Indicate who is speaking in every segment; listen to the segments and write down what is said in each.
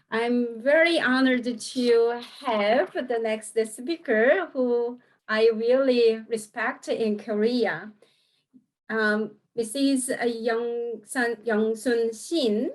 Speaker 1: I'm very honored to have the next speaker who I really respect in Korea. Mrs. Young Sun Shin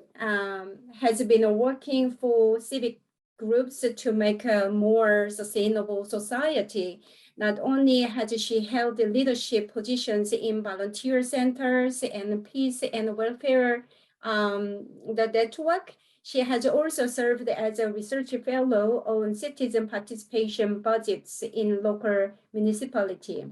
Speaker 1: has been working for civic groups to make a more sustainable society. Not only has she held leadership positions in volunteer centers and peace and welfare, the network, she has also served as a research fellow on citizen participation budgets in local municipality.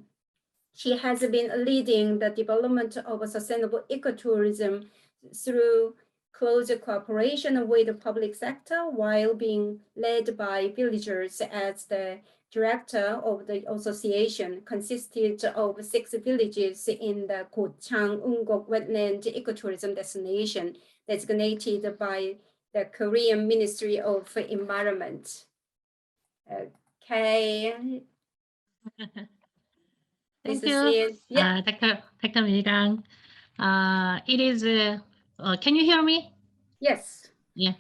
Speaker 1: She has been leading the development of a sustainable ecotourism through close cooperation with the public sector while being led by villagers as the director of the association consisted of 6 villages in the Gochang-Eungok wetland ecotourism destination designated by the Korean Ministry of Environment. Okay.
Speaker 2: Thank you, yeah. Dr. Milgang. It is, can you hear me?
Speaker 1: Yes.
Speaker 2: Yeah.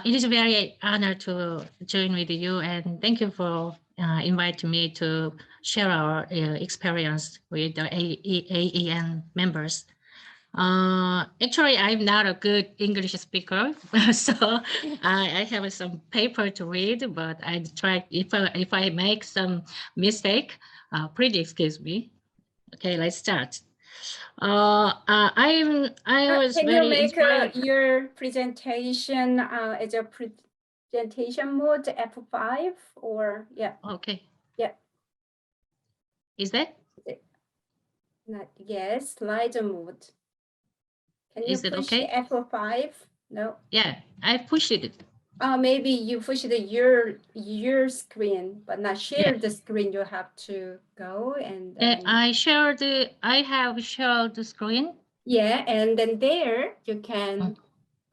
Speaker 2: It is a very honor to join with you, and thank you for inviting me to share our experience with the AEN members. Actually, I'm not a good English speaker, so I have some paper to read, but I try, if I make some mistake, please excuse me. Okay, let's start. I was
Speaker 1: can
Speaker 2: very
Speaker 1: you make
Speaker 2: inspired.
Speaker 1: your presentation as a presentation mode F5 or yeah?
Speaker 2: Okay.
Speaker 1: Yeah.
Speaker 2: Is that?
Speaker 1: Not yes, slide mode. Can you
Speaker 2: Is it
Speaker 1: push
Speaker 2: okay?
Speaker 1: F5? No.
Speaker 2: Yeah, I pushed it.
Speaker 1: Maybe you pushed your screen, but not share the screen. You have to go and
Speaker 2: I have shared the screen.
Speaker 1: Yeah, and then there you can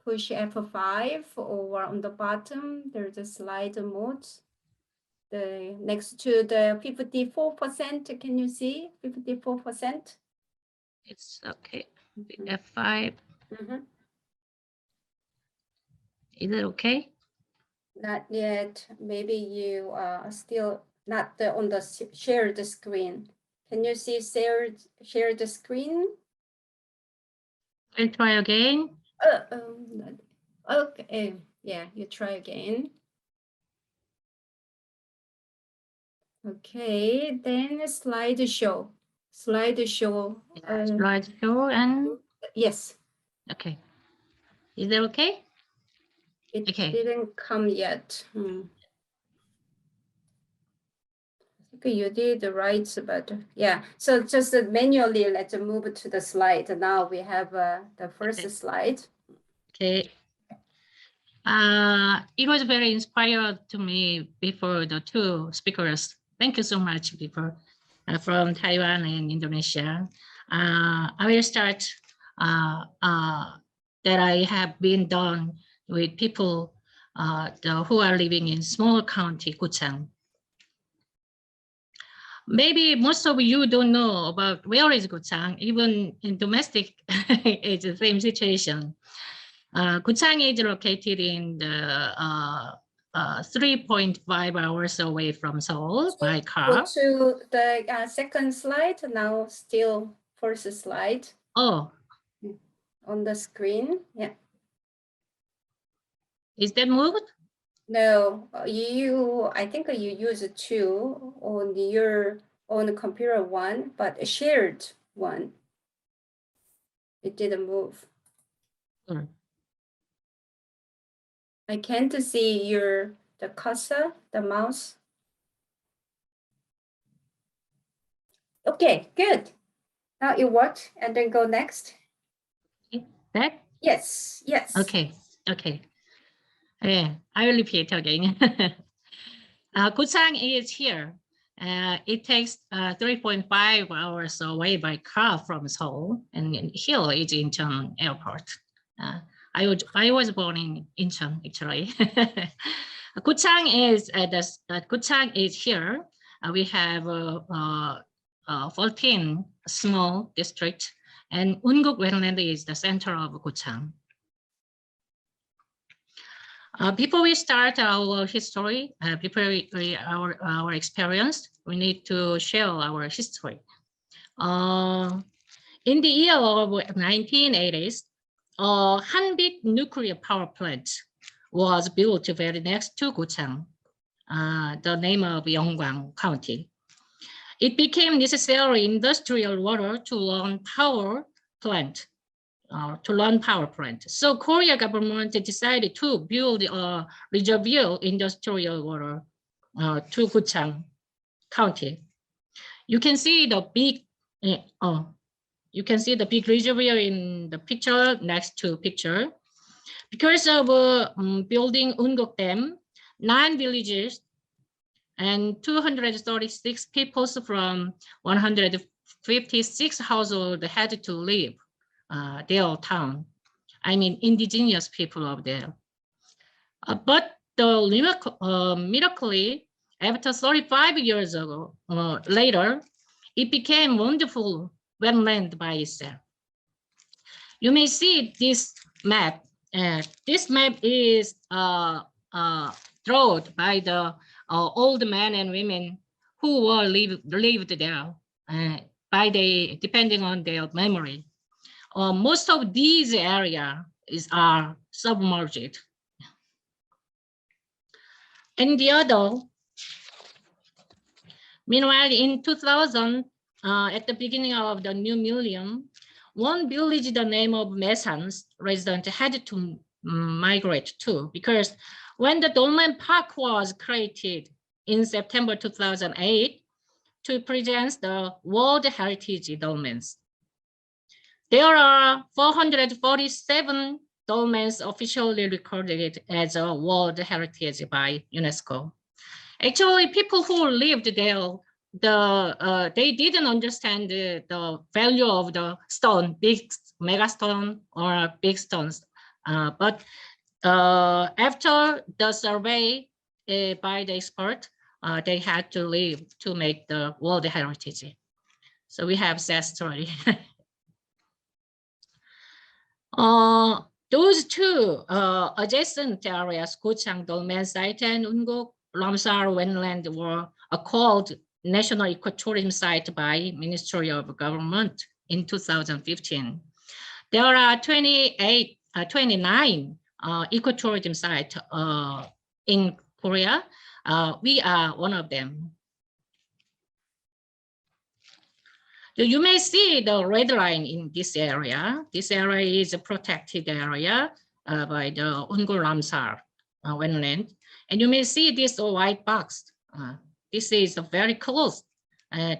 Speaker 1: push F5 or on the bottom there's a slide mode. The next to the 54%, can you see 54%?
Speaker 2: It's okay. F5. Is it okay?
Speaker 1: Not yet. Maybe you are still not on the shared screen. Can you see share the screen?
Speaker 2: I'll try again.
Speaker 1: Okay. Yeah, you try again. Okay, then slideshow. Slideshow.
Speaker 2: Slideshow and
Speaker 1: yes.
Speaker 2: Okay. Is that okay?
Speaker 1: It
Speaker 2: okay.
Speaker 1: Didn't come yet. Okay, you did right, but yeah. So just manually, let's move to the slide. Now we have the first slide.
Speaker 2: Okay. It was very inspired to me before the two speakers. Thank you so much, people from Taiwan and Indonesia. I will start that I have been done with people who are living in small county, Guchang. Maybe most of you don't know about where is Guchang. Even in domestic, it's the same situation. Guchang is located in the 3.5 hours away from Seoul by car.
Speaker 1: Go to the second slide. Now still first slide.
Speaker 2: Oh.
Speaker 1: On the screen, yeah.
Speaker 2: Is that moved?
Speaker 1: No, I think you use 2 on your own computer one, but a shared one. It didn't move. I can't see the cursor, the mouse. Okay, good. Now it worked, and then go next.
Speaker 2: That?
Speaker 1: Yes, yes.
Speaker 2: Okay, okay. Yeah, I will repeat again. Guchang is here. It takes 3.5 hours away by car from Seoul, and here is Incheon Airport. I was born in Incheon, actually. Guchang is here. We have 14 small districts, and Eungok wetland is the center of Guchang. Before we start our history, before our experience, we need to share our history. In the year of 1980s, Hanbit nuclear power plant was built very next to Gochang, the name of Yeonggwang County. It became necessary industrial water to run power plant. So Korea government decided to build a reservoir industrial water to Gochang County. You can see the big reservoir in the picture next to picture. Because of building Eunguk Dam, 9 villages and 236 people from 156 households had to leave their town. I mean, indigenous people of there. But the miraculously, after 35 years ago, later, it became wonderful wetland by itself. You may see this map. This map is drawn by the old men and women who were lived there, depending on their memory. Most of these areas are submerged. And the other, meanwhile, in 2000, at the beginning of the new millennium, one village, the name of Mesans resident had to migrate to, because when the Dolmen Park was created in September 2008 to present the World Heritage Dolmens. There are 447 dolmens officially recorded as a World Heritage by UNESCO. Actually, people who lived there, they didn't understand the value of the stone, big mega stone or big stones. But after the survey by the expert, they had to leave to make the World Heritage. So we have that story. Those two adjacent areas, Gochang Dolmen Site and Eunguk Ramsar Wetland, were called National Ecotourism Site by Ministry of Government in 2015. There are 29 ecotourism sites in Korea. We are one of them. You may see the red line in this area. This area is a protected area by the Eunguk Ramsar wetland. And you may see this white box. This is a very close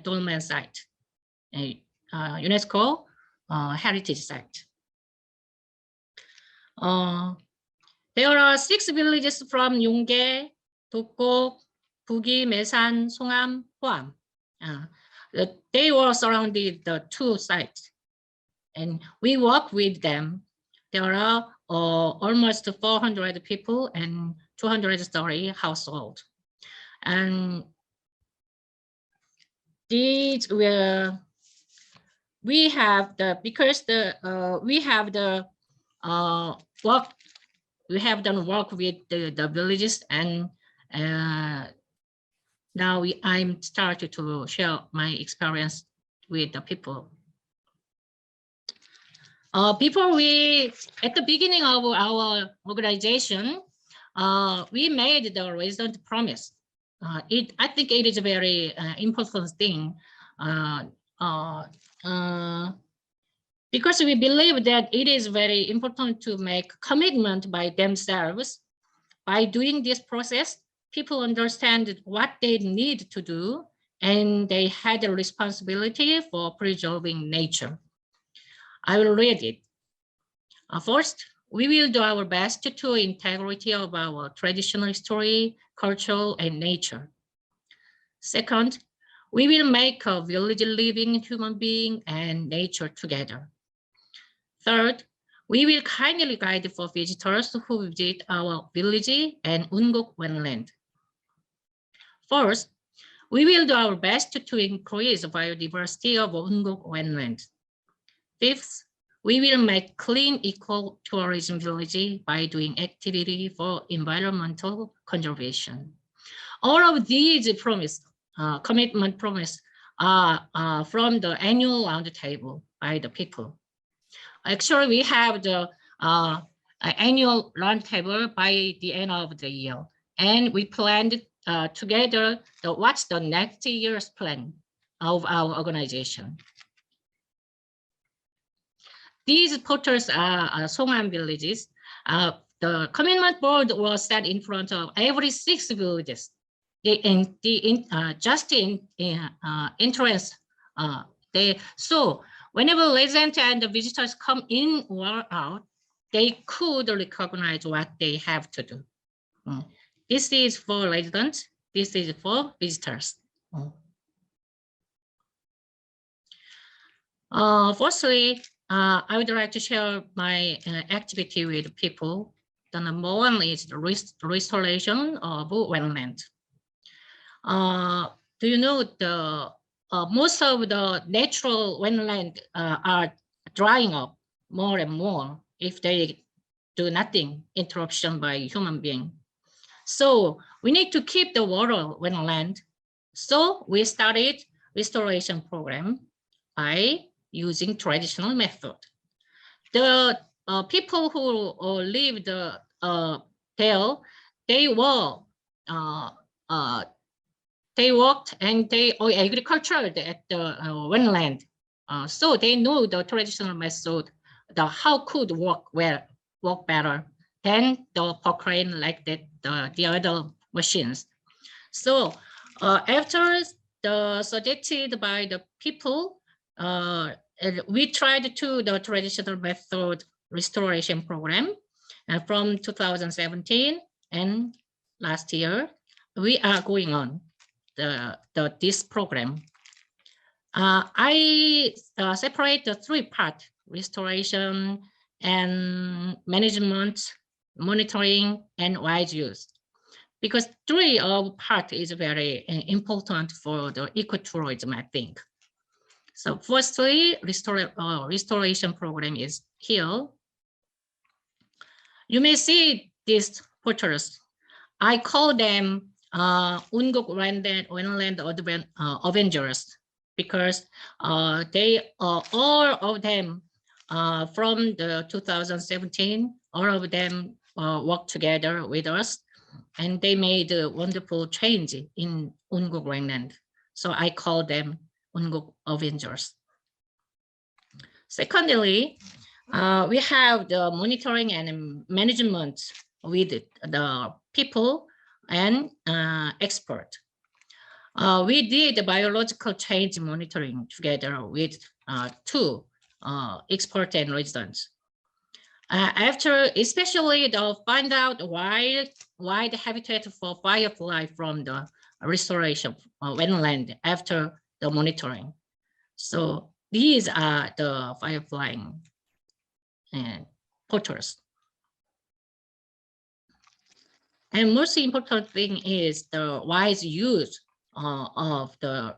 Speaker 2: dolmen site, UNESCO heritage site. There are 6 villages from Yonggae, Dokgo, Bugi, Mesan, Songam, Hwam. They were surrounded the 2 sites, and we work with them. There are almost 400 people and 230 households. And these were, we have the, because the, we have the work, we have done work with the villages, and now I'm started to share my experience with the people. Before we, at the beginning of our organization, we made the resident promise. I think it is a very important thing because we believe that it is very important to make commitment by themselves. By doing this process, people understand what they need to do, and they had a responsibility for preserving nature. I will read it. First, we will do our best to integrity of our traditional history, culture, and nature. Second, we will make a village living human being and nature together. Third, we will kindly guide for visitors who visit our village and Eunguk wetland. Fourth, we will do our best to increase the biodiversity of Eunguk wetland. Fifth, We will make clean ecotourism village by doing activity for environmental conservation. All of these commitment promise are from the annual roundtable by the people. Actually, we have the annual roundtable by the end of the year, and we planned together what's the next year's plan of our organization. These portals are Songam villages. The commitment board was set in front of every 6 villages. Just in entrance, so whenever residents and the visitors come in or out, they could recognize what they have to do. This is for residents. This is for visitors. Firstly, I would like to share my activity with people. The number one is the restoration of wetland. Do you know the most of the natural wetland are drying up more and more if they do nothing, interruption by human being. So we need to keep the water wetland. So we started restoration program by using traditional method. The people who lived there, they worked and they agricultured at the wetland, so they know the traditional method, how could work better than the power crane like that, the other machines. So after the suggested by the people, we tried to the traditional method restoration program from 2017, and last year we are going on this program. I separate the 3 parts: restoration and management, monitoring, and wise use, because 3 part is very important for the ecotourism, I think. So firstly, restoration program is here. You may see these portals. I call them Unguk Wetland Avengers, because they are all of them from the 2017, all of them work together with us, and they made a wonderful change in Unguk Wetland. So I call them Unguk Avengers. Secondly, we have the monitoring and management with the people and expert. We did the biological change monitoring together with 2 experts and residents. After, especially the find out why the habitat for firefly from the restoration wetland after the monitoring. So these are the firefly portals. And most important thing is the wise use of the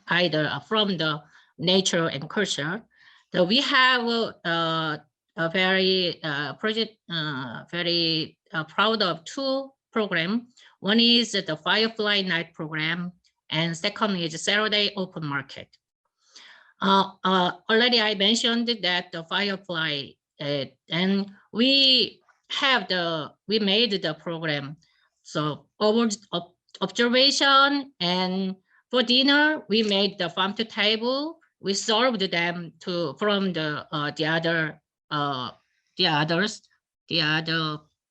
Speaker 2: either from the nature and culture. So we have a very proud of 2 programs. One is the Firefly Night program, and second is Saturday Open Market. Already I mentioned that the Firefly, and we made the program. So observation, and for dinner we made the farm to table. We served them from the other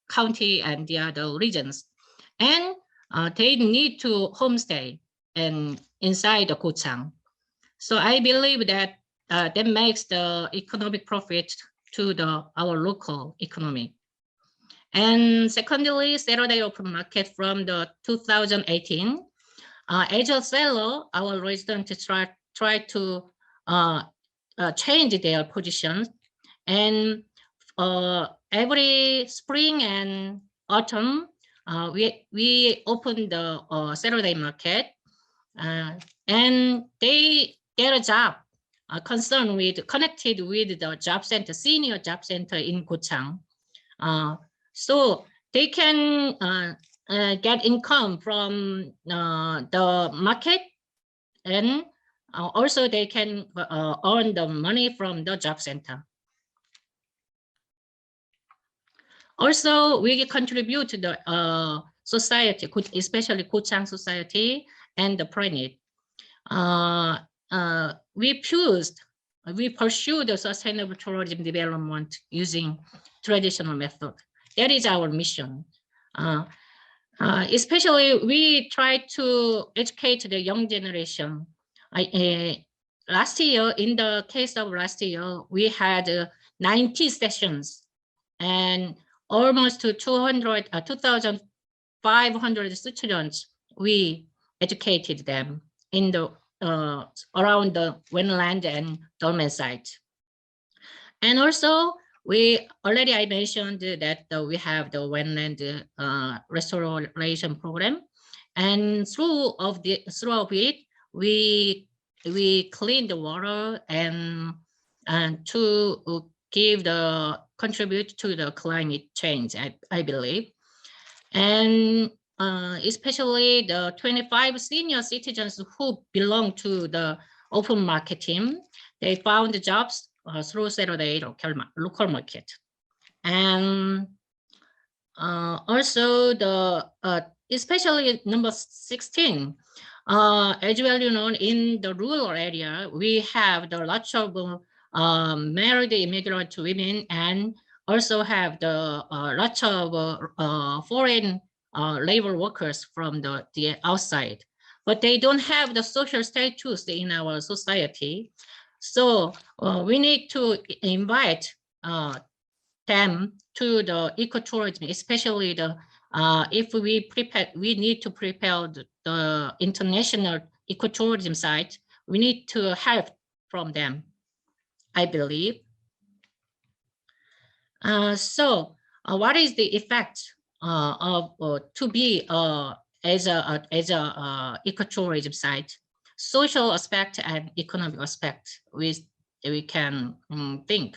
Speaker 2: county and the other regions, and they need to homestay and inside the gochang. So I believe that that makes the economic profit to our local economy. And secondly, Saturday Open Market from the 2018. As a seller, our residents try to change their positions, and every spring and autumn, we open the Saturday market, and they get a job connected with the job center, senior job center in Gochang. So they can get income from the market, and also they can earn the money from the job center. Also, we contribute to the society, especially Gochang society and the planet. We pursue the sustainable tourism development using traditional method. That is our mission. Especially, we try to educate the young generation. Last year, in the case of last year, we had 90 sessions and almost 2,500 students. We educated them in the around the wetland and dolmen site. And also, I mentioned that we have the wetland restoration program, and throughout it, we clean the water and to contribute to the climate change, I believe. And especially the 25 senior citizens who belong to the open market team, they found jobs through Saturday local market. And also the especially number 16, as well, you know, in the rural area, we have the lots of married immigrant women, and also have the lots of foreign labor workers from the outside, but they don't have the social status in our society. So we need to invite them to the ecotourism, especially the if we need to prepare the international ecotourism site, we need to help from them, I believe. So what is the effect of to be as a ecotourism site? Social aspect and economic aspect we can think.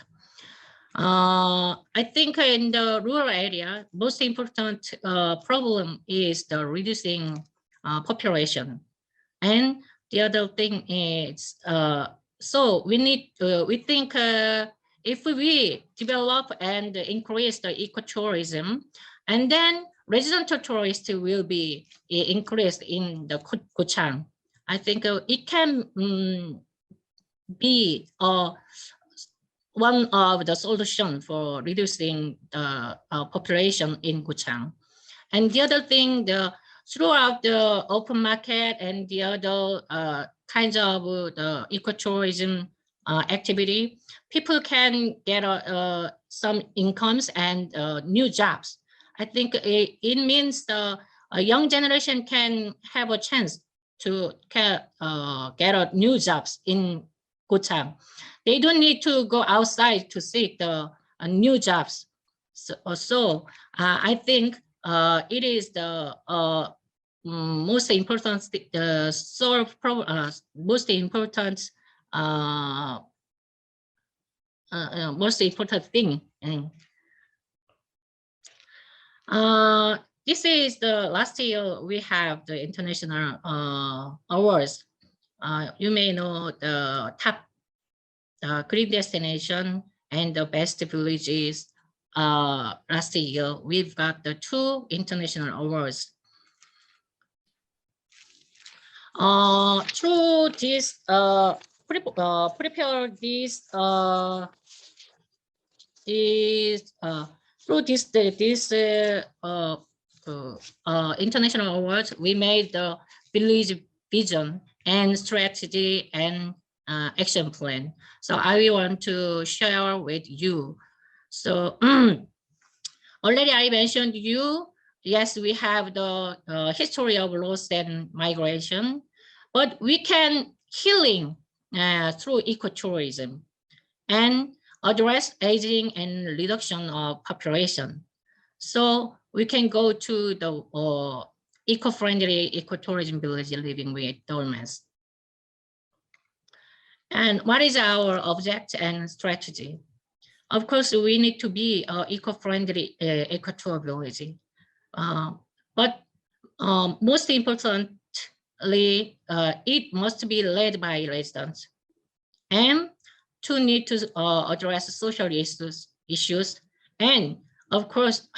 Speaker 2: I think in the rural area, most important problem is the reducing population, and the other thing is so we think if we develop and increase the ecotourism, and then residential tourists will be increased in the Gochang. I think it can be one of the solutions for reducing the population in Gochang. And the other thing, throughout the open market and the other kinds of the ecotourism activity, people can get some incomes and new jobs. I think it means the young generation can have a chance to get new jobs in Gochang. They don't need to go outside to seek the new jobs. So I think it is the most important most important thing. This is the last year we have the international awards. You may know the top green destination and the best villages. Last year we've got the 2 international awards. Through this prepare this through this international awards, we made the village vision and strategy and action plan. So I want to share with you. So already I mentioned you. Yes, we have the history of loss and migration, but we can healing through ecotourism and address aging and reduction of population. So we can go to the eco-friendly ecotourism village living with dolmens. And what is our object and strategy? Of course, we need to be eco-friendly eco-tour village. But most importantly, it must be led by residents. And to need to address social issues. And of course,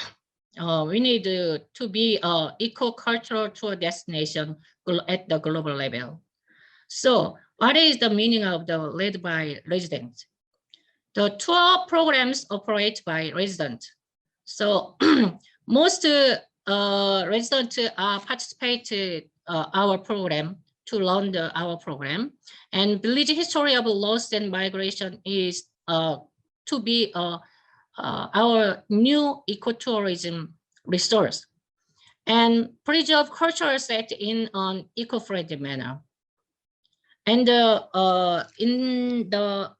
Speaker 2: we need to be an eco-cultural tour destination at the global level. So what is the meaning of the led by residents? The tour programs operate by residents. So most residents participate our program to learn our program. And village history of loss and migration is to be our new ecotourism resource and preserve cultural set in an eco-friendly manner. And in the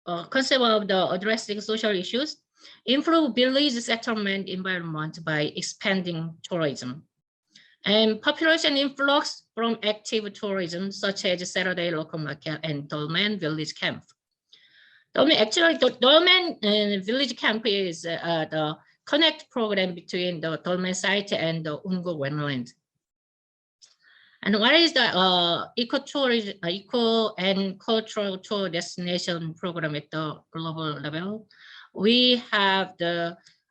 Speaker 2: concept of the addressing social issues, improve village settlement environment by expanding tourism. And population influx from active tourism, such as Saturday local market and Dolmen Village Camp. Actually, the Dolmen Village Camp is the connect program between the Dolmen site and the Ungo wetland. And what is the eco-tourism, eco and cultural tour destination program at the global level? We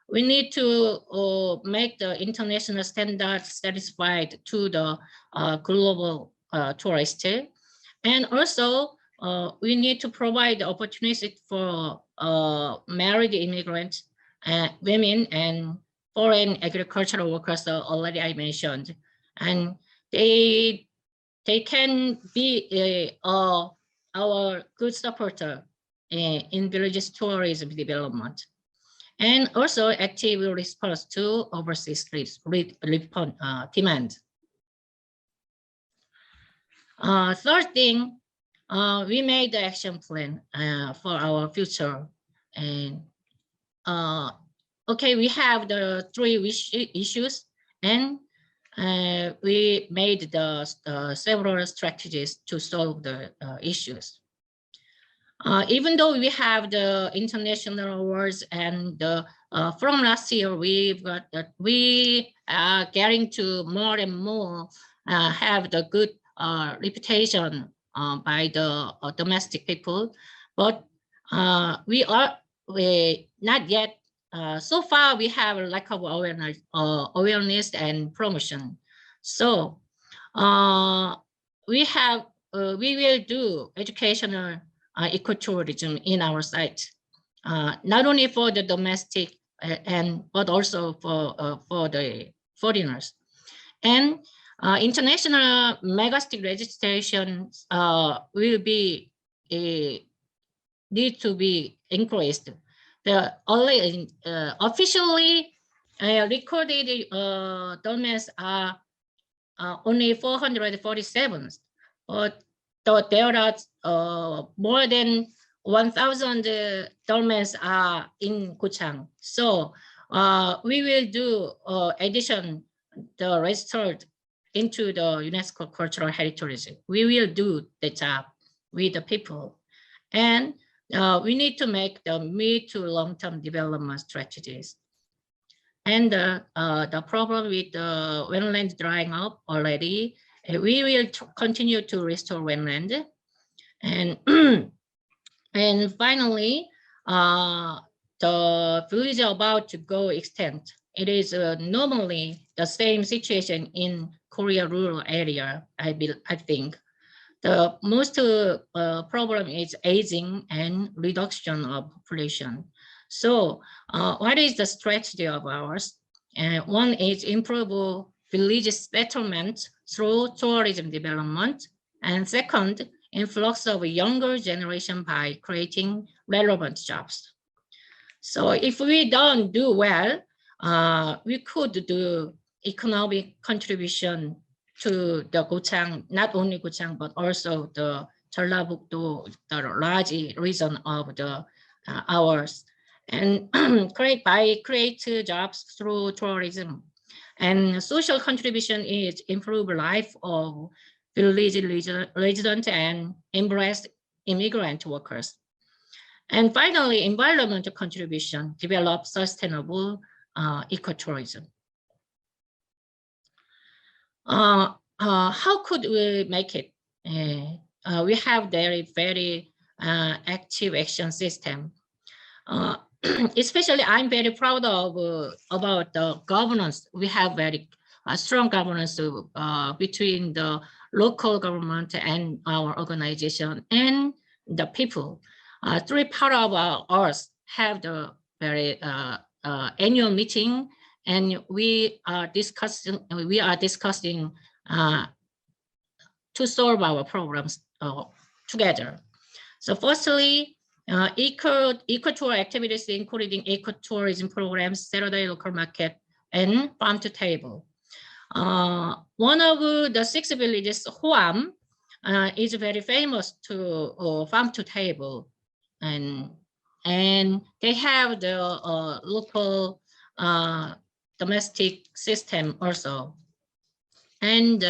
Speaker 2: need to make the international standards satisfied to the global tourist. And also, we need to provide opportunities for married immigrants, women, and foreign agricultural workers already I mentioned. And they can be our good supporter in villages tourism development, and also active response to overseas demand. Third thing, we made the action plan for our future, and okay, we have the three issues, and we made the several strategies to solve the issues. Even though we have the international awards, and from last year we've got that we are getting to more and more have the good reputation by the domestic people, but we not yet. So far, we have a lack of awareness and promotion. So we will do educational ecotourism in our site, not only for the domestic but also for the foreigners. And international megastic registration will be need to be increased. The only officially recorded dolmens are only 447, but there are more than 1,000 dolmens are in Kuchang. So we will do addition the registered into the UNESCO cultural heritage. We will do the job with the people, and we need to make the mid to long-term development strategies. And the problem with the wetland drying up already, we will continue to restore wetland. And and finally, the village is about to go extinct. It is normally the same situation in Korea rural area, I think. The most problem is aging and reduction of population. So what is the strategy of ours? One is improve village settlement through tourism development. And second, influx of a younger generation by creating relevant jobs. So if we don't do well, we could do economic contribution to the Gochang, not only Gochang, but also the Jeollabuk-do, the large region of the ours, and create jobs through tourism. And social contribution is improve life of village resident and embraced immigrant workers. And finally, environmental contribution, develop sustainable ecotourism. How could we make it? We have very active action system. Especially, I'm very proud of about the governance. We have very strong governance between the local government and our organization and the people. Three part of us have the very annual meeting, and we are discussing to solve our problems together. So firstly, eco-tour activities, including ecotourism programs, Saturday local market, and farm to table. One of the 6 villages, Hoam, is very famous to farm to table, and they have the local domestic system also. And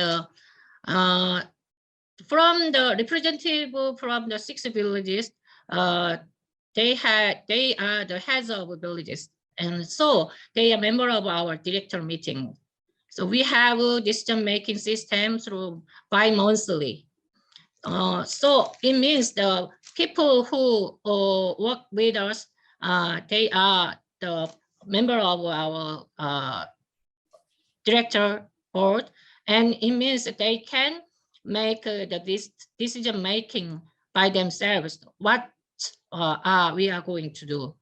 Speaker 2: from the representative from the 6 villages, they are the heads of villages, and so they are member of our director meeting. So we have a decision-making system through bi-monthly. So it means the people who work with us, they are the member of our director board, and it means that they can make the decision-making by themselves, what we are going to do.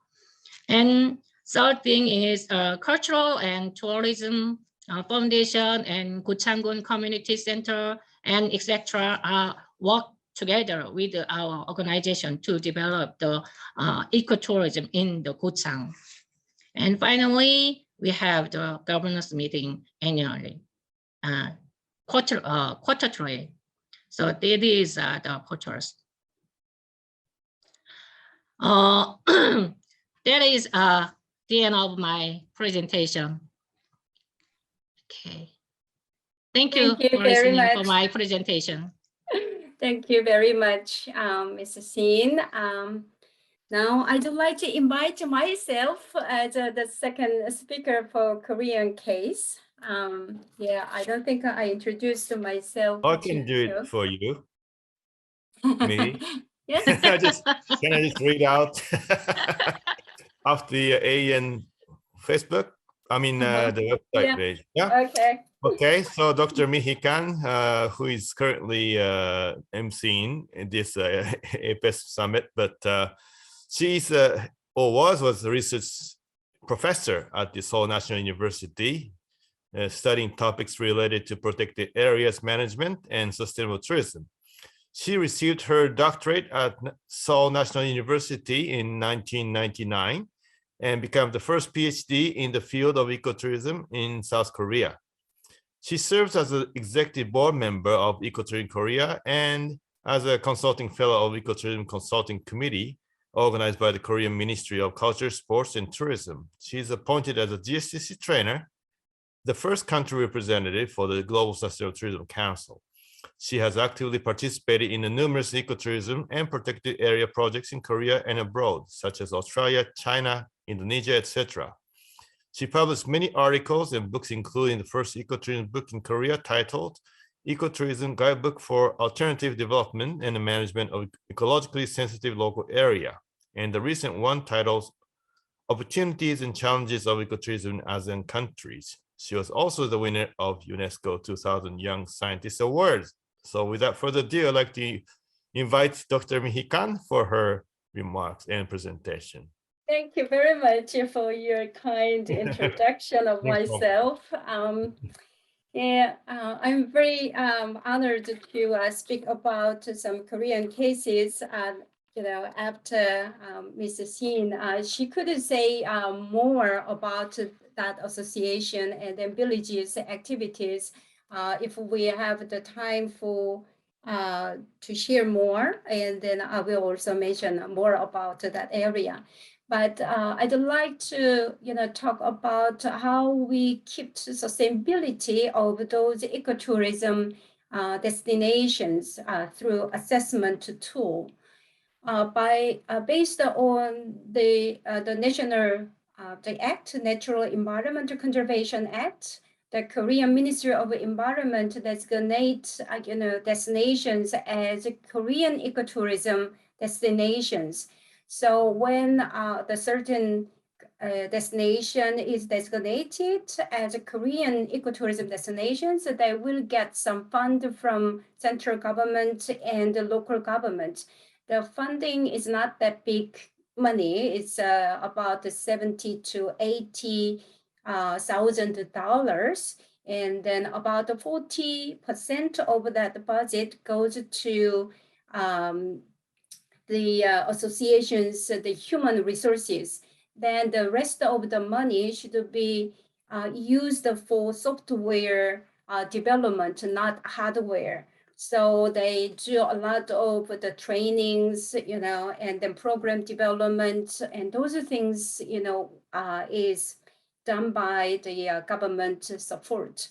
Speaker 2: And third thing is cultural and tourism foundation and Guchangun Community Center and etc. Work together with our organization to develop the ecotourism in the Guchang. And finally, we have the governance meeting annually, quarterly. So these are the quarters. That is the end of my presentation. Okay. Thank you for listening for my presentation.
Speaker 1: Thank you very much, Mrs. Sin. Now I'd like to invite myself as the second speaker for Korean case. Yeah, I don't think I introduced myself.
Speaker 3: I can do it for you. Me?
Speaker 1: Yes.
Speaker 3: Can I just read out of the AEN Facebook? I mean, the website page. Yeah.
Speaker 1: Okay.
Speaker 3: Okay. So Dr. Mihikan, who is currently emceeing in this APES summit, but she's or was a research professor at the Seoul National University, studying topics related to protected areas management and sustainable tourism. She received her doctorate at Seoul National University in 1999 and became the first PhD in the field of ecotourism in South Korea. She serves as an executive board member of Ecotourism Korea and as a consulting fellow of Ecotourism Consulting Committee, organized by the Korean Ministry of Culture, Sports, and Tourism. She is appointed as a GSCC trainer, the first country representative for the Global Sustainable Tourism Council. She has actively participated in the numerous ecotourism and protected area projects in Korea and abroad, such as Australia, China, Indonesia, etc. She published many articles and books, including the first ecotourism book in Korea titled Ecotourism Guidebook for Alternative Development and the Management of Ecologically Sensitive Local Area, and the recent one titled Opportunities and Challenges of Ecotourism in ASEAN Countries. She was also the winner of UNESCO 2000 Young Scientist Awards. So without further ado, I'd like to invite Dr. Mihikan for her remarks and presentation.
Speaker 1: Thank you very much for your kind introduction of myself. Yeah, I'm very honored to speak about some Korean cases. You know, after Mrs. Sin, she could say more about that association and then villages activities if we have the time for to share more, and then I will also mention more about that area. But I'd like to, talk about how we keep sustainability of those ecotourism destinations through assessment tool. Based on the national the Act, Natural Environment Conservation Act, the Korean Ministry of Environment designates destinations as Korean ecotourism destinations. So when the certain destination is designated as a Korean ecotourism destinations, they will get some fund from central government and the local government. The funding is not that big money. It's about $70,000 to $80,000, and then about 40% of that budget goes to the associations, the human resources. Then the rest of the money should be used for software development, not hardware. So they do a lot of the trainings, and then program development, and those things, is done by the government support.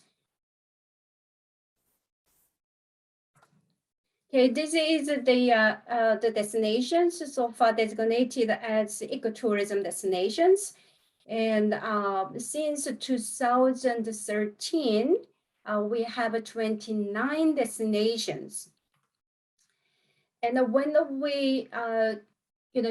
Speaker 1: Okay, this is the destinations so far designated as ecotourism destinations. And since 2013, we have 29 destinations. And when we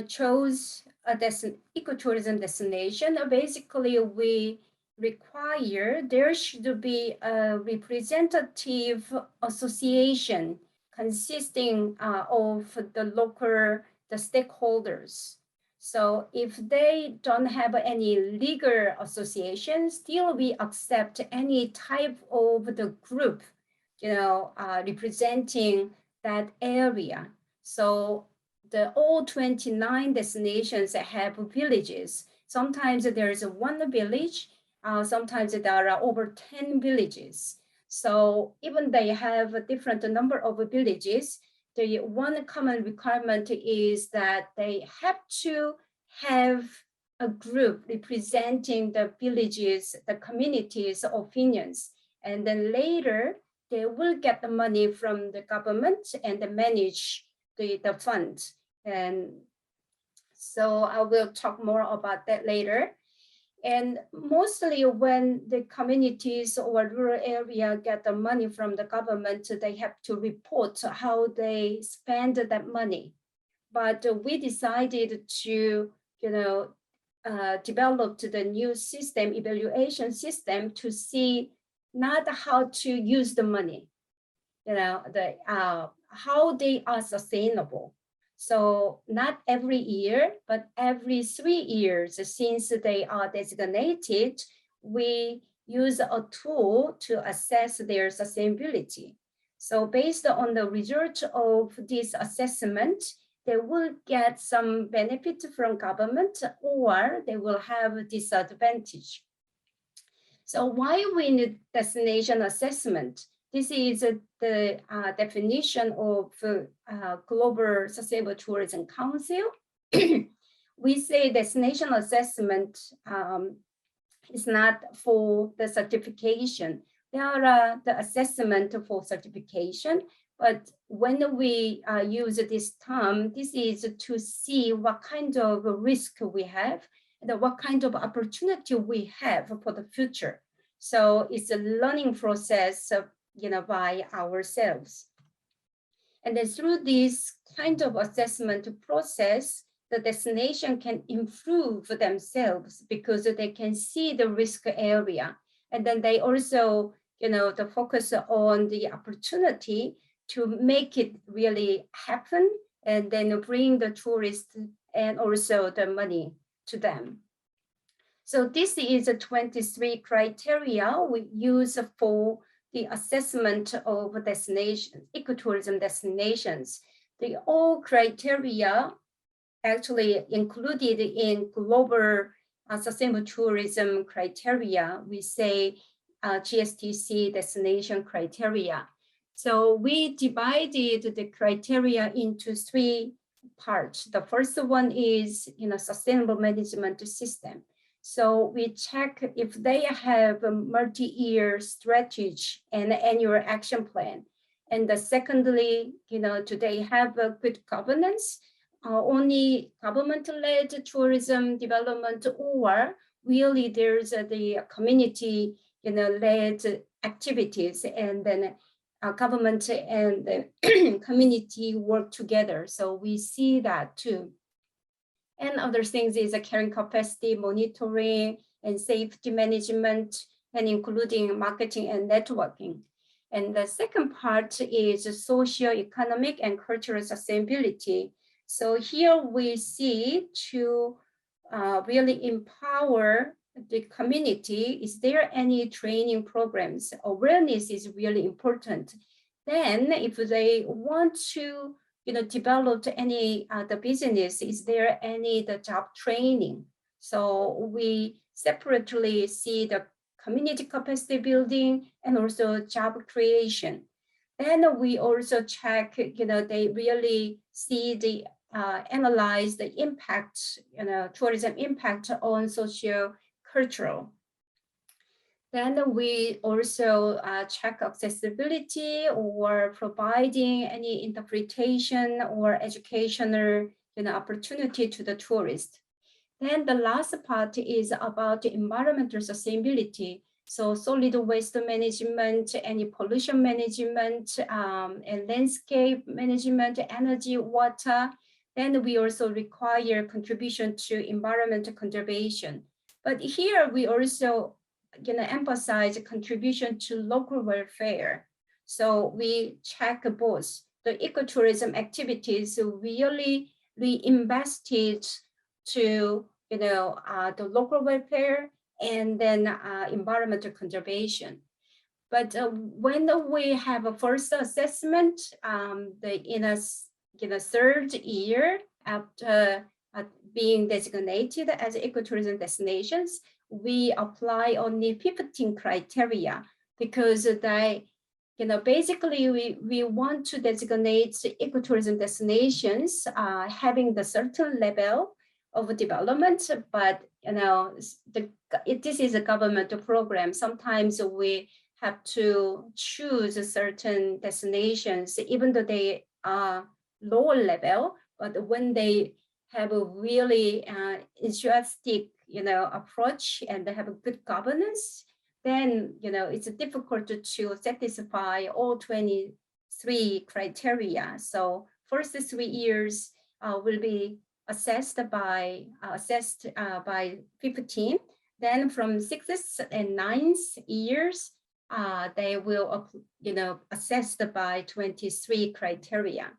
Speaker 1: chose a ecotourism destination, basically we require there should be a representative association consisting of the stakeholders. So if they don't have any legal association, still we accept any type of the group, representing that area. So all 29 destinations have villages. Sometimes there's one village, sometimes there are over 10 villages. So even they have a different number of villages, the one common requirement is that they have to have a group representing the villages, the community's opinions. And then later, they will get the money from the government and manage the fund. And so I will talk more about that later. And mostly when the communities or rural area get the money from the government, they have to report how they spend that money. But we decided to, develop the new system, evaluation system, to see not how to use the money, how they are sustainable. So not every year, but every 3 years since they are designated, we use a tool to assess their sustainability. So based on the result of this assessment, they will get some benefit from government or they will have a disadvantage. So why we need destination assessment? This is the definition of Global Sustainable Tourism Council. We say destination assessment is not for the certification. There are the assessment for certification, but when we use this term, this is to see what kind of risk we have and what kind of opportunity we have for the future. So it's a learning process by ourselves. And then through this kind of assessment process, the destination can improve themselves because they can see the risk area. And then they also, the focus on the opportunity to make it really happen and then bring the tourists and also the money to them. So this is a 23 criteria we use for the assessment of destinations, ecotourism destinations. The all criteria actually included in global sustainable tourism criteria. We say GSTC destination criteria. So we divided the criteria into 3 parts. The first one is sustainable management system. So we check if they have a multi-year strategy and annual action plan. And secondly, do they have a good governance, only government-led tourism development, or really there's the community, led activities, and then government and the community work together. So we see that too. And other things is a carrying capacity monitoring and safety management, and including marketing and networking. And the second part is socio-economic and cultural sustainability. So here we see to really empower the community. Is there any training programs? Awareness is really important. Then if they want to develop any the business, is there any the job training? So we separately see the community capacity building and also job creation. Then we also check, they really see the analyze the impact, tourism impact on socio-cultural. Then we also check accessibility or providing any interpretation or educational opportunity to the tourist. Then the last part is about environmental sustainability. So solid waste management, any pollution management, and landscape management, energy, water. Then we also require contribution to environmental conservation. But here we also emphasize contribution to local welfare. So we check both the ecotourism activities really reinvested to the local welfare and then environmental conservation. But when we have a first assessment, in a third year after being designated as ecotourism destinations, we apply only 15 criteria because they, basically we want to designate ecotourism destinations having the certain level of development, but this is a government program. Sometimes we have to choose certain destinations, even though they are lower level, but when they have a really enthusiastic, approach and they have a good governance, then, it's difficult to satisfy all 23 criteria. So first 3 years will be assessed by 15. Then from 6th and 9th years, they will, assessed by 23 criteria.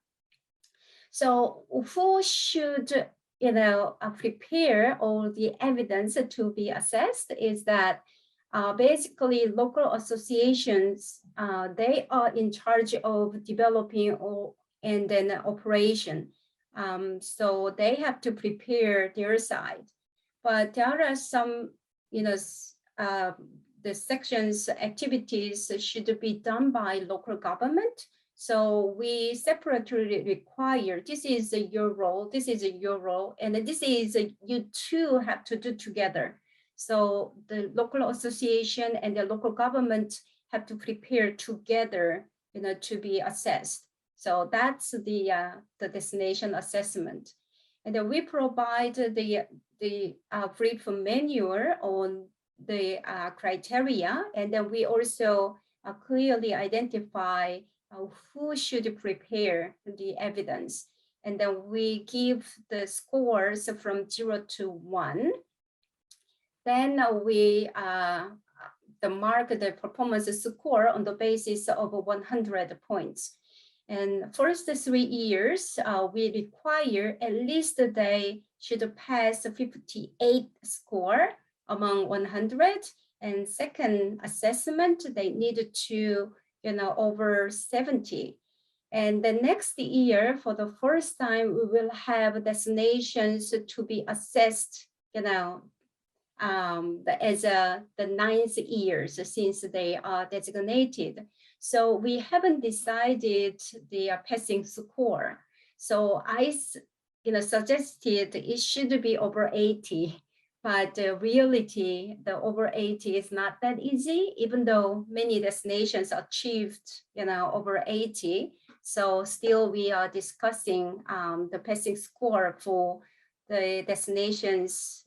Speaker 1: So who should, prepare all the evidence to be assessed is that basically local associations, they are in charge of developing and then operation. So they have to prepare their side. But there are some, the sections activities should be done by local government. So we separately require, this is your role, this is your role, and this is you two have to do together. So the local association and the local government have to prepare together, to be assessed. So that's the destination assessment. And then we provide the brief manual on the criteria, and then we also clearly identify who should prepare the evidence. And then we give the scores from 0 to 1. Then we mark the performance score on the basis of 100 points. And first 3 years, we require at least they should pass 58 score among 100. And second assessment, they need to, over 70. And the next year, for the first time, we will have destinations to be assessed, as the 9th years since they are designated. So we haven't decided the passing score. So I, suggested it should be over 80. But the reality, the over 80 is not that easy, even though many destinations achieved, over 80. So still we are discussing the passing score for the destinations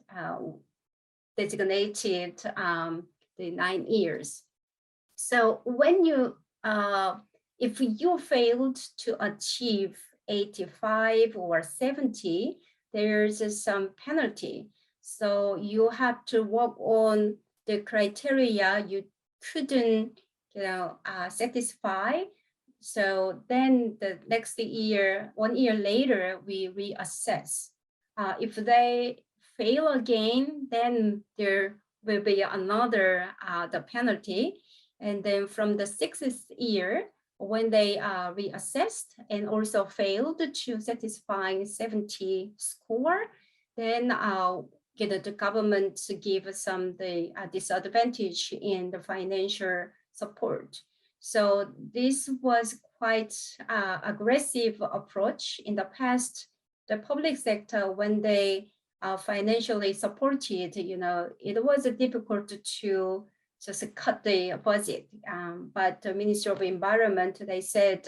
Speaker 1: designated the 9 years. So when you, if you failed to achieve 85 or 70, there's some penalty. So you have to work on the criteria you couldn't, satisfy. So then the next year, 1 year later, we reassess. If they fail again, then there will be another the penalty. And then from the 6th year, when they reassessed and also failed to satisfy 70 score, then the government give some the disadvantage in the financial support. So this was quite aggressive approach in the past. The public sector, when they financially supported, it was difficult to just cut the budget. But the Ministry of Environment, they said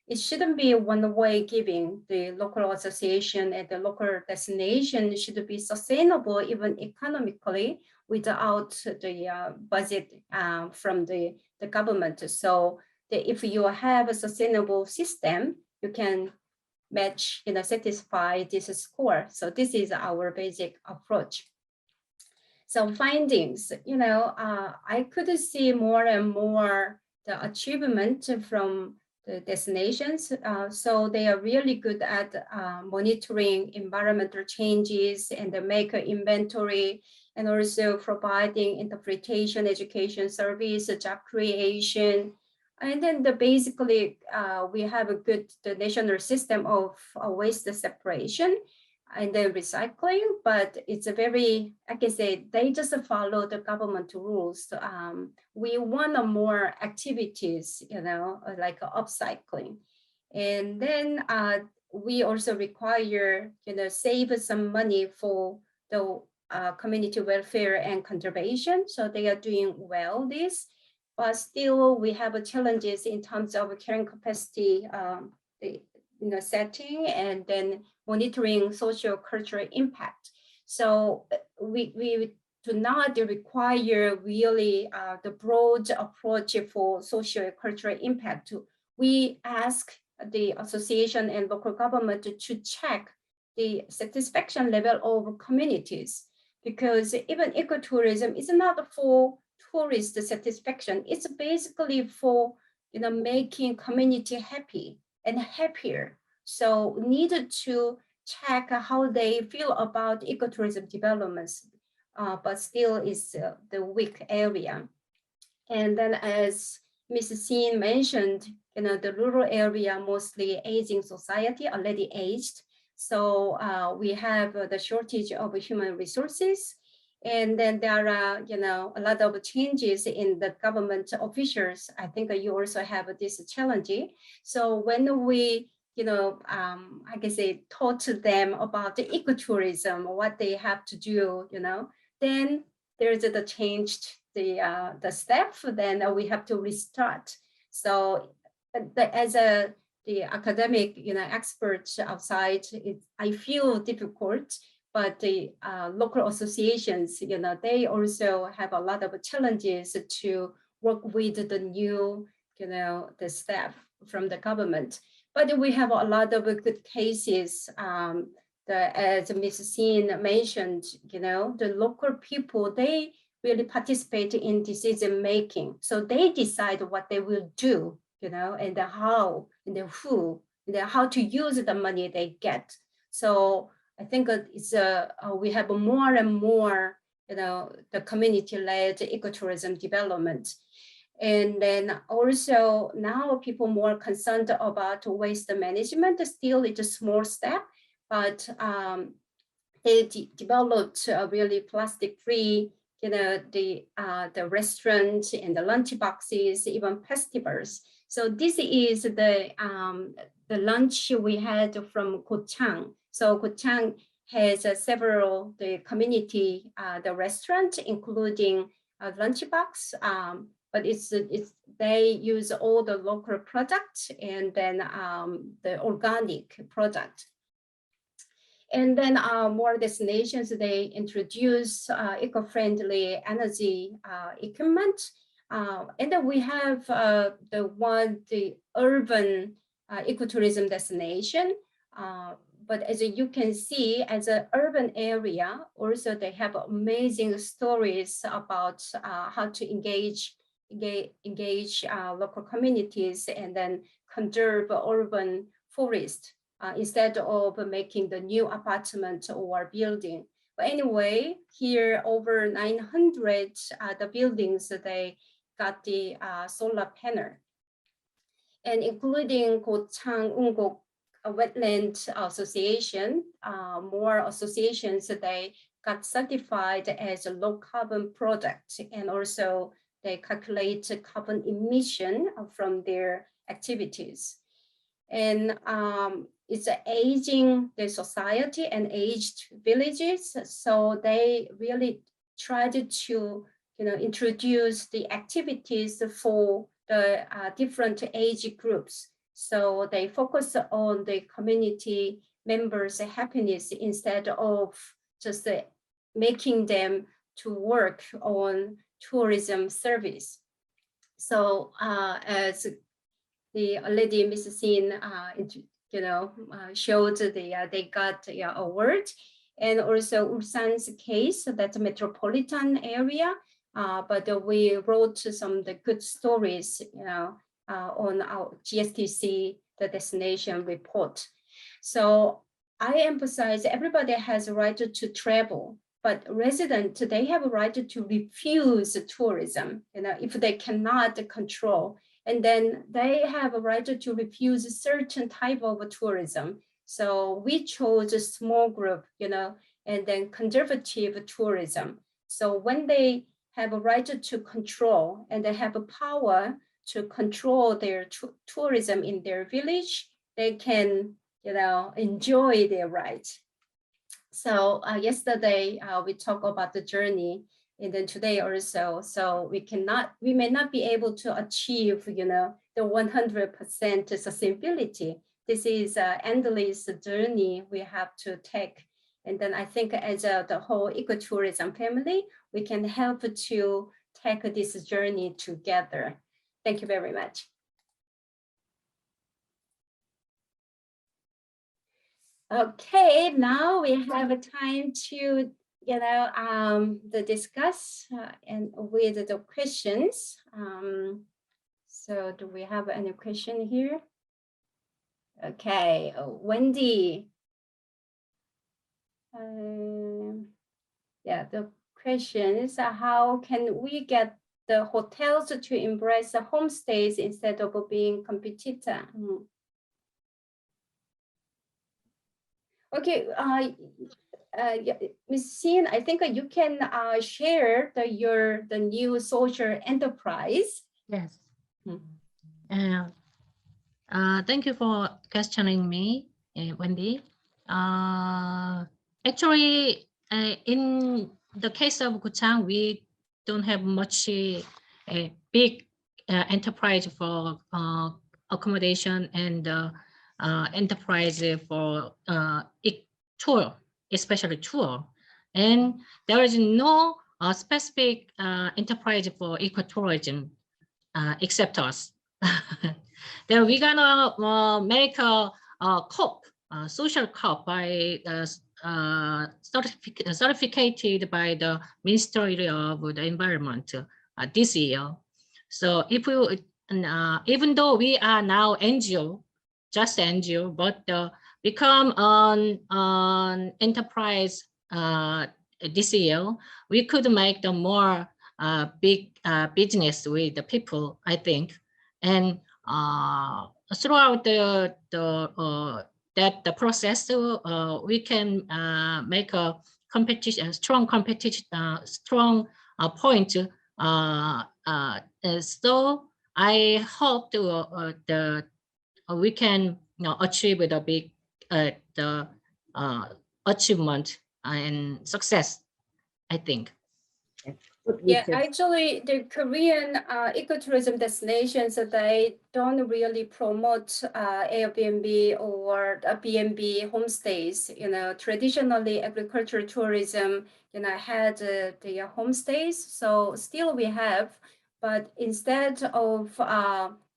Speaker 1: it shouldn't be one-way giving. The local association and the local destination should be sustainable, even economically, without the budget from the government. So if you have a sustainable system, you can match, satisfy this score. So this is our basic approach. So findings, I could see more and more the achievement from the destinations. So they are really good at monitoring environmental changes and the maker inventory, and also providing interpretation, education service, job creation. And then basically, we have a good national system of waste separation and then recycling, but it's a very, like I say, they just follow the government rules. We want more activities, like upcycling. And then we also require, save some money for the community welfare and conservation. So they are doing well this, but still we have challenges in terms of carrying capacity, setting, and then monitoring social cultural impact. So we do not require really the broad approach for social cultural impact. We ask the association and local government to check the satisfaction level of communities, because even ecotourism is not for tourist satisfaction. It's basically for making community happy and happier. So we needed to check how they feel about ecotourism developments, but still is the weak area. And then as Mrs. Sin mentioned, the rural area, mostly aging society, already aged. So we have the shortage of human resources. And then there are, a lot of changes in the government officials. I think you also have this challenge. So when we, I guess taught them about the ecotourism, what they have to do, then there's the changed the staff, then we have to restart. So as the academic, experts outside, I feel difficult. But the local associations, they also have a lot of challenges to work with the new, the staff from the government. But we have a lot of good cases. As Ms. Sin mentioned, the local people, they really participate in decision making. So they decide what they will do, and the how, and the who, and the how to use the money they get. So I think it's we have more and more, the community-led ecotourism development. And then also now people more concerned about waste management. Still, it's a small step, but they developed a really plastic-free, the restaurant and the lunch boxes, even festivals. So this is the lunch we had from Gochang. So Gochang has several the community the restaurant, including lunchbox, but they use all the local products and then the organic product. And then more destinations, they introduce eco-friendly energy equipment. And then we have the urban ecotourism destination. But as you can see, as an urban area, also they have amazing stories about how to engage local communities and then conserve urban forest instead of making the new apartment or building. But anyway, here over 900 the buildings, they got the solar panel, and including Gochang Ungok Wetland Association, more associations, they got certified as a low carbon product, and also they calculate carbon emission from their activities. And it's aging the society and aged villages, so they really tried to introduce the activities for the different age groups. So they focus on the community members' happiness instead of just making them to work on tourism service. So as the lady Mrs. Sin showed they got the award, and also Ulsan's case, that's a metropolitan area. But we wrote some the good stories, on our GSTC, the destination report. So I emphasize everybody has a right to travel, but residents, they have a right to refuse tourism, if they cannot control. And then they have a right to refuse a certain type of tourism. So we chose a small group, and then conservative tourism. So when they have a right to control and they have a power to control their tourism in their village, they can, enjoy their right. So yesterday we talked about the journey, and then today also. So we may not be able to achieve, the 100% sustainability. This is an endless journey we have to take. And then I think as the whole ecotourism family, we can help to take this journey together. Thank you very much. Okay, now we have a time to discuss and with the questions. So do we have any question here? Okay, Wendy. Yeah, the question is how can we get the hotels to embrace the homestays instead of being competitor? Okay, Ms. Xin, I think you can share the new social enterprise.
Speaker 2: Yes. Thank you for questioning me, Wendy. Actually, in the case of Gochang, we don't have much big enterprise for accommodation and enterprise for tour, especially tour. And there is no specific enterprise for ecotourism except us. Then we're gonna make a COP, social COP by certificated by the Ministry of the Environment this year. So if we, even though we are now NGO, just NGO, but become an enterprise this year, we could make the more big business with the people, I think. And throughout the process, we can make a competition, strong competition, strong point. So I hope we can achieve the big achievement and success, I think.
Speaker 1: Yeah, actually, the Korean ecotourism destinations, they don't really promote Airbnb or B&B homestays. You know, traditionally, agricultural tourism, you know, had the homestays. So still we have, but instead of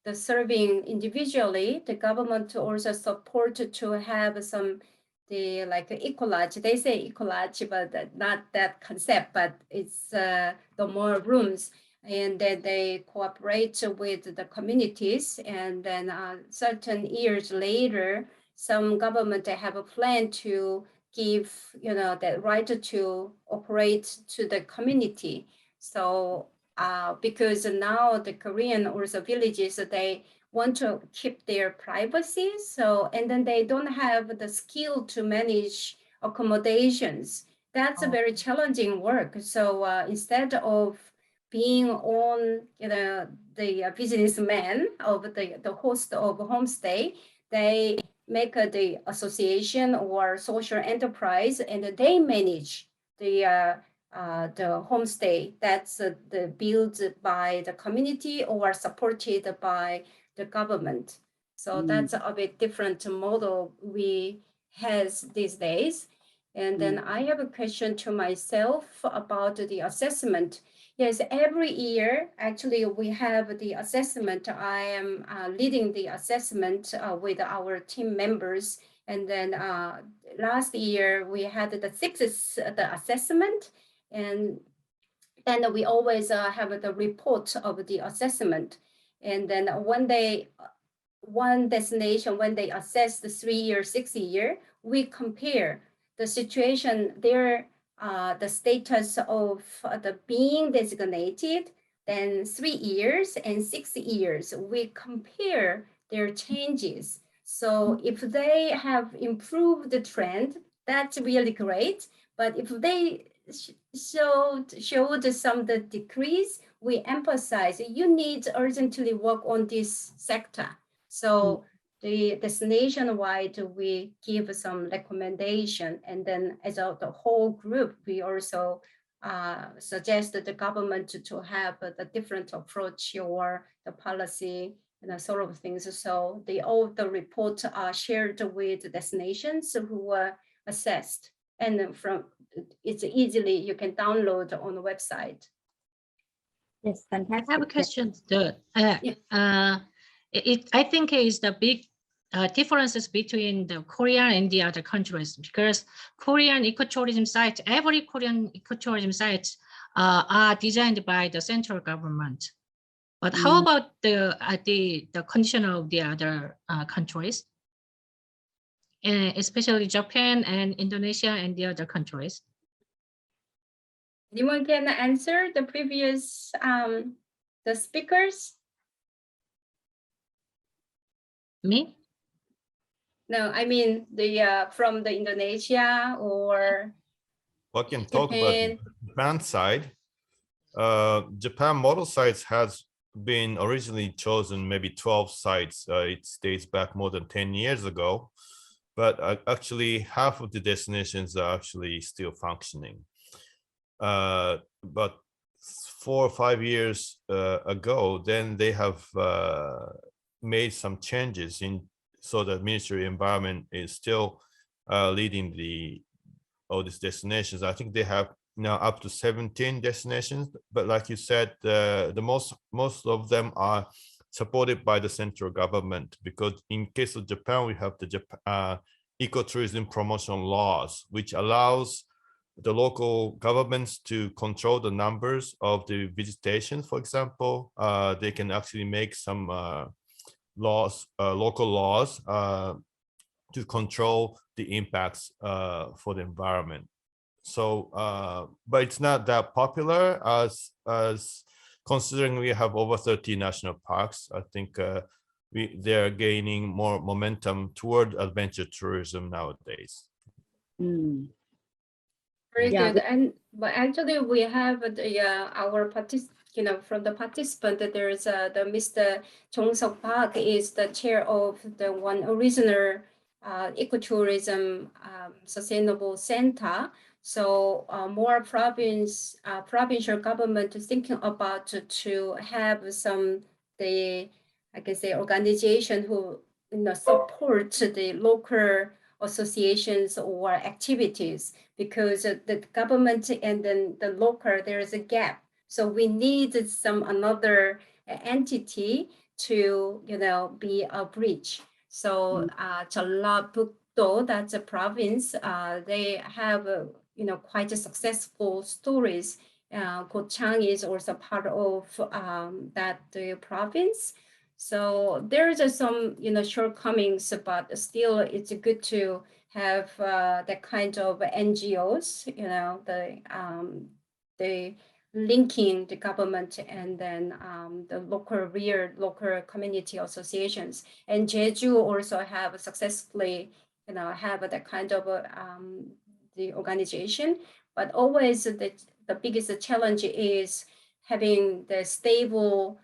Speaker 1: the serving individually, the government also support to have some the like ecolodge. They say ecolodge, but not that concept, but it's the more rooms, and then they cooperate with the communities, and then certain years later, some government they have a plan to give, you know, that right to operate to the community. So because now the Korean or the villages, they want to keep their privacy. So, and then they don't have the skill to manage accommodations. That's a very challenging work. So instead of being on, you know, the businessman of the host of homestay, they make the association or social enterprise, and they manage the homestay that's the built by the community or supported by the government. So that's a bit different model we has these days. And then I have a question to myself about the assessment. Yes, every year, actually, we have the assessment. I am leading the assessment with our team members. And then last year, we had the sixth the assessment. And then we always have the report of the assessment. And then one destination, when they assess the 3-year, 6-year, we compare the situation there, the status of the being designated, then 3 years and 6 years, we compare their changes. So if they have improved the trend, that's really great. But if they showed some the decrease, we emphasize you need to urgently work on this sector. So the destination-wide, we give some recommendation, and then as a the whole group, we also suggest the government to have a different approach or the policy, you know, sort of things. So all the reports are shared with destinations who were assessed, and from it's easily you can download on the website.
Speaker 4: Yes, fantastic.
Speaker 2: I have a question. I think it is the big differences between the Korea and the other countries, because Korean ecotourism sites, every Korean ecotourism sites are designed by the central government. But how about the condition of the other countries, especially Japan and Indonesia and the other countries?
Speaker 1: Anyone can answer the previous the speakers?
Speaker 2: Me?
Speaker 1: No, I mean the from the Indonesia or
Speaker 3: Well, I can talk about the
Speaker 1: Japan.
Speaker 3: Japan side. Japan model sites has been originally chosen maybe 12 sites. It dates back more than 10 years ago, but actually half of the destinations are actually still functioning. But 4 or 5 years ago, then they have made some changes in, so the Ministry of Environment is still leading all these destinations. I think they have now up to 17 destinations, but like you said, the most of them are supported by the central government, because in case of Japan, we have the ecotourism promotion laws, which allows the local governments to control the numbers of the visitation. For example, they can actually make some laws, local laws, to control the impacts for the environment. So, but it's not that popular as considering we have over 30 national parks. I think they're gaining more momentum toward adventure tourism nowadays.
Speaker 1: Very
Speaker 4: Yeah,
Speaker 1: good. And but actually, we have the our from the participant, there is the Mr. Jong Seok Park is the chair of the one original ecotourism sustainable center. So more provincial government is thinking about to have some the organization who support the local associations or activities, because the government and then the local, there is a gap. So we need some another entity to be a bridge. So Jeollabuk-do, that's a province, they have quite a successful stories. Gochang is also part of that province. So there's some shortcomings, but still it's good to have that kind of NGOs, the linking the government and then the local community associations. And Jeju also have successfully have that kind of the organization, but always the biggest challenge is having the stable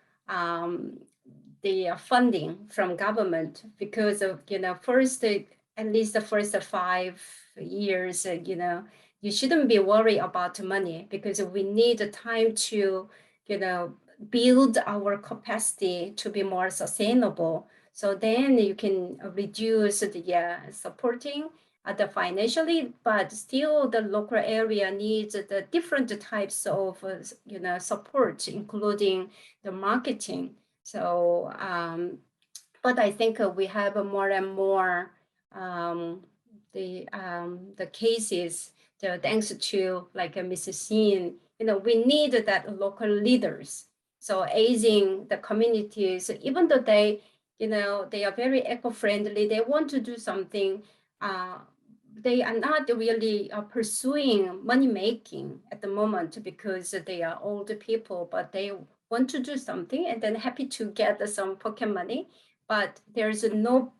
Speaker 1: the funding from government, because of first at least the first 5 years you shouldn't be worried about money, because we need time to build our capacity to be more sustainable. So then you can reduce the supporting the financially, but still the local area needs the different types of support, including the marketing. So but I think we have more and more the cases, thanks to like Mrs. Xin, we need that local leaders. So aiding the communities, even though they are very eco-friendly, they want to do something, they are not really pursuing money making at the moment, because they are older people, but they want to do something and then happy to get some pocket money, but there's no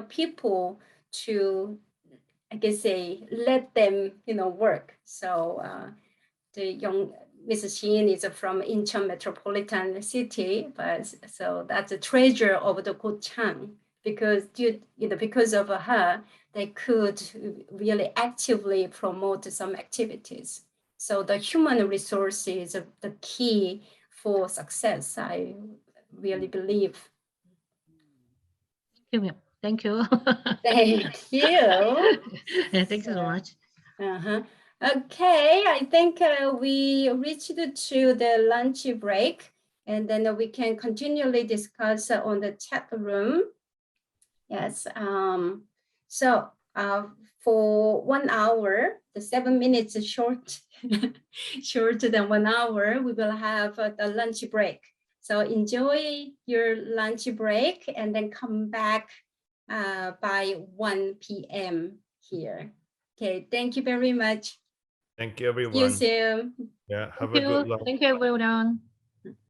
Speaker 1: people to, I guess, say let them work. So the young Mrs. Xin is from Incheon metropolitan city, but so that's a treasure of the Gochang, because because of her they could really actively promote some activities. So the human resource is the key for success, I really believe.
Speaker 2: Thank you.
Speaker 1: Thank you.
Speaker 2: Yeah, thank you so much.
Speaker 1: Okay, I think we reached to the lunch break, and then we can continually discuss on the chat room. Yes. So for 1 hour, the 7 minutes is short, shorter than 1 hour, we will have the lunch break. So enjoy your lunch break and then come back by 1 p.m. here. Okay, thank you very much.
Speaker 3: Thank you, everyone.
Speaker 1: See you soon.
Speaker 3: Yeah, have a good lunch.
Speaker 2: Thank you, everyone.